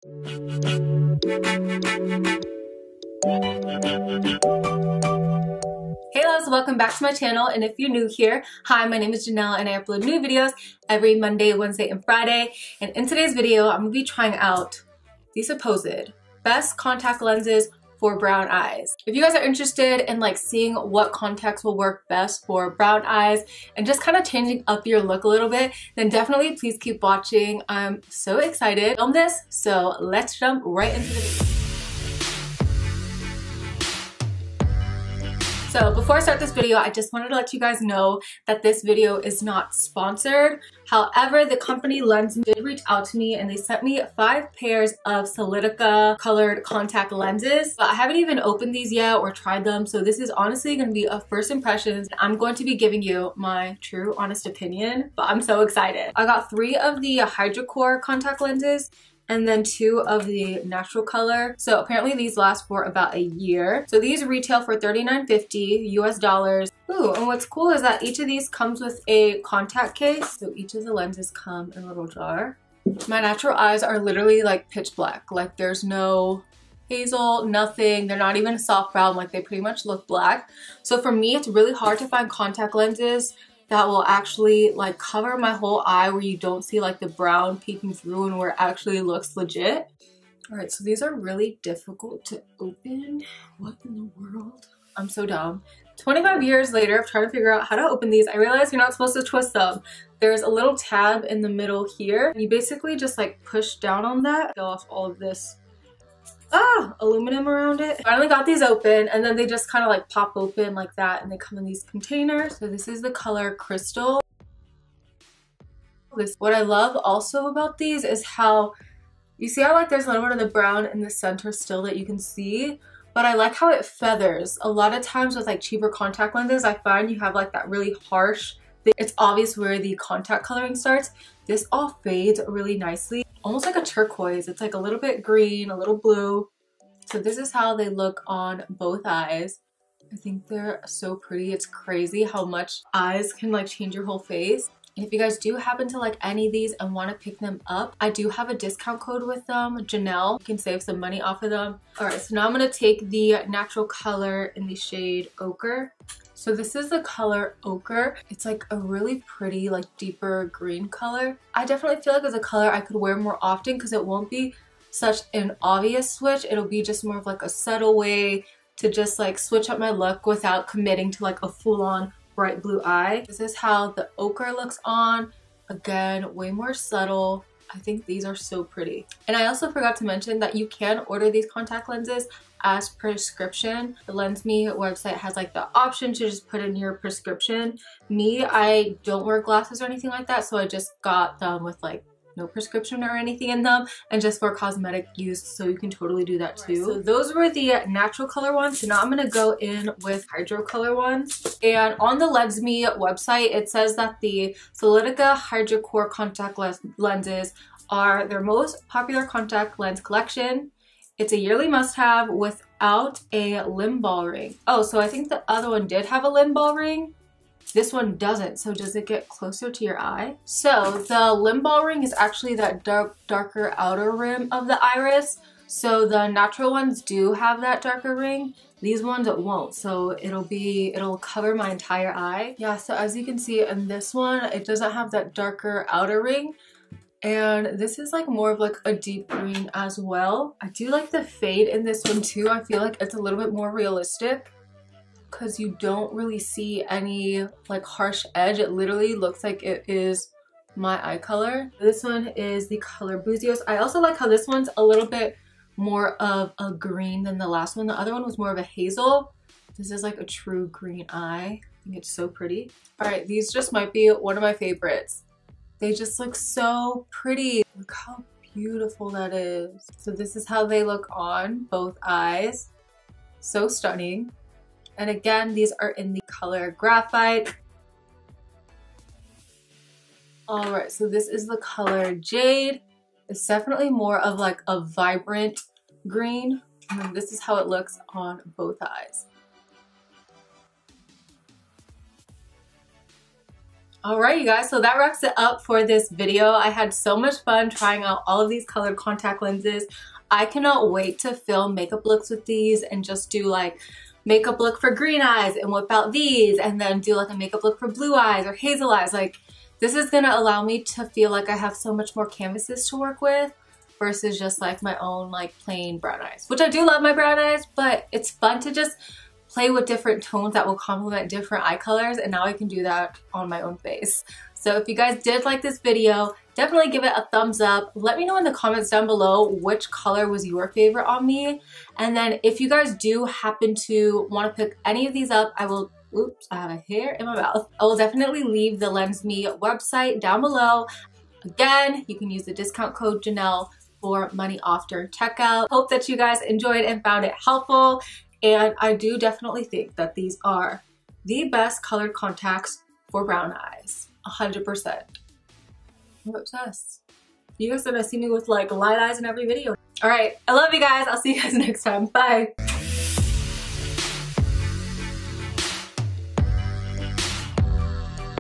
Hey loves, welcome back to my channel, and if you're new here, hi, my name is Janelle and I upload new videos every Monday, Wednesday, and Friday. And in today's video, I'm going to be trying out the supposed best contact lenses for brown eyes. If you guys are interested in like seeing what contacts will work best for brown eyes and just kind of changing up your look a little bit, then definitely please keep watching. I'm so excited to film this, so let's jump right into the video. So before I start this video, I just wanted to let you guys know that this video is not sponsored. However, the company Lens did reach out to me and they sent me 5 pairs of Solotica colored contact lenses. But I haven't even opened these yet or tried them, so this is honestly going to be a first impressions. I'm going to be giving you my true honest opinion, but I'm so excited. I got 3 of the Hidrocor contact lenses and then 2 of the natural color. So apparently these last for about a year. So these retail for $39.50 US dollars. Ooh, and what's cool is that each of these comes with a contact case. So each of the lenses come in a little jar. My natural eyes are literally like pitch black. Like there's no hazel, nothing. They're not even a soft brown, like they pretty much look black. So for me, it's really hard to find contact lenses that will actually like cover my whole eye where you don't see like the brown peeking through and where it actually looks legit. All right, so these are really difficult to open. What in the world? I'm so dumb. 25 years later of trying to figure out how to open these, I realized you're not supposed to twist them. There's a little tab in the middle here. You basically just like push down on that, get off all of this aluminum around it. Finally got these open, and then they just kind of like pop open like that, and they come in these containers. So this is the color Crystal. What I love also about these is how you see how like there's a little bit of the brown in the center still that you can see, but I like how it feathers. A lot of times with like cheaper contact lenses, I find you have like that really harsh, it's obvious where the contact coloring starts. This all fades really nicely, almost like a turquoise. It's like a little bit green, a little blue. So this is how they look on both eyes. I think they're so pretty. It's crazy how much eyes can like change your whole face. And if you guys do happen to like any of these and want to pick them up, I do have a discount code with them, Janelle. You can save some money off of them. All right, so now I'm going to take the natural color in the shade Ochre. So this is the color Ochre. It's like a really pretty, like deeper green color. I definitely feel like it's a color I could wear more often because it won't be such an obvious switch. It'll be just more of like a subtle way to just like switch up my look without committing to like a full-on bright blue eye. This is how the Ochre looks on. Again, way more subtle. I think these are so pretty. And I also forgot to mention that you can order these contact lenses as prescription. The LensMe website has like the option to just put in your prescription. Me, I don't wear glasses or anything like that, so I just got them with like no prescription or anything in them and just for cosmetic use, so you can totally do that too. So those were the natural color ones. So now I'm gonna go in with hydro color ones. And on the LensMe website, it says that the Solotica Hidrocor contact lenses are their most popular contact lens collection. It's a yearly must-have without a limb ball ring. Oh, so I think the other one did have a limb ball ring. This one doesn't, so does it get closer to your eye? So the limb ball ring is actually that darker outer rim of the iris. So the natural ones do have that darker ring. These ones won't, so it'll cover my entire eye. Yeah, so as you can see in this one, it doesn't have that darker outer ring. And this is like more of like a deep green as well. I do like the fade in this one too. I feel like it's a little bit more realistic because you don't really see any like harsh edge. It literally looks like it is my eye color. This one is the color Buzios. I also like how this one's a little bit more of a green than the last one. The other one was more of a hazel. This is like a true green eye. I think it's so pretty. All right, these just might be one of my favorites. They just look so pretty. Look how beautiful that is. So this is how they look on both eyes. So stunning. And again, these are in the color Graphite. All right, so this is the color Jade. It's definitely more of like a vibrant green. And this is how it looks on both eyes. Alright you guys, so that wraps it up for this video. I had so much fun trying out all of these colored contact lenses. I cannot wait to film makeup looks with these and just do like makeup look for green eyes and whip out these and then do like a makeup look for blue eyes or hazel eyes. Like, this is gonna allow me to feel like I have so much more canvases to work with versus just like my own like plain brown eyes, which I do love my brown eyes, but it's fun to just play with different tones that will complement different eye colors, and now I can do that on my own face. So if you guys did like this video, definitely give it a thumbs up. Let me know in the comments down below which color was your favorite on me. And then if you guys do happen to want to pick any of these up, I will, oops, I have a hair in my mouth. I will definitely leave the LensMe website down below. Again, you can use the discount code Janelle for money off during checkout. Hope that you guys enjoyed and found it helpful. And I do definitely think that these are the best colored contacts for brown eyes. 100%. I'm obsessed. You guys are gonna see me with like light eyes in every video. All right, I love you guys. I'll see you guys next time. Bye.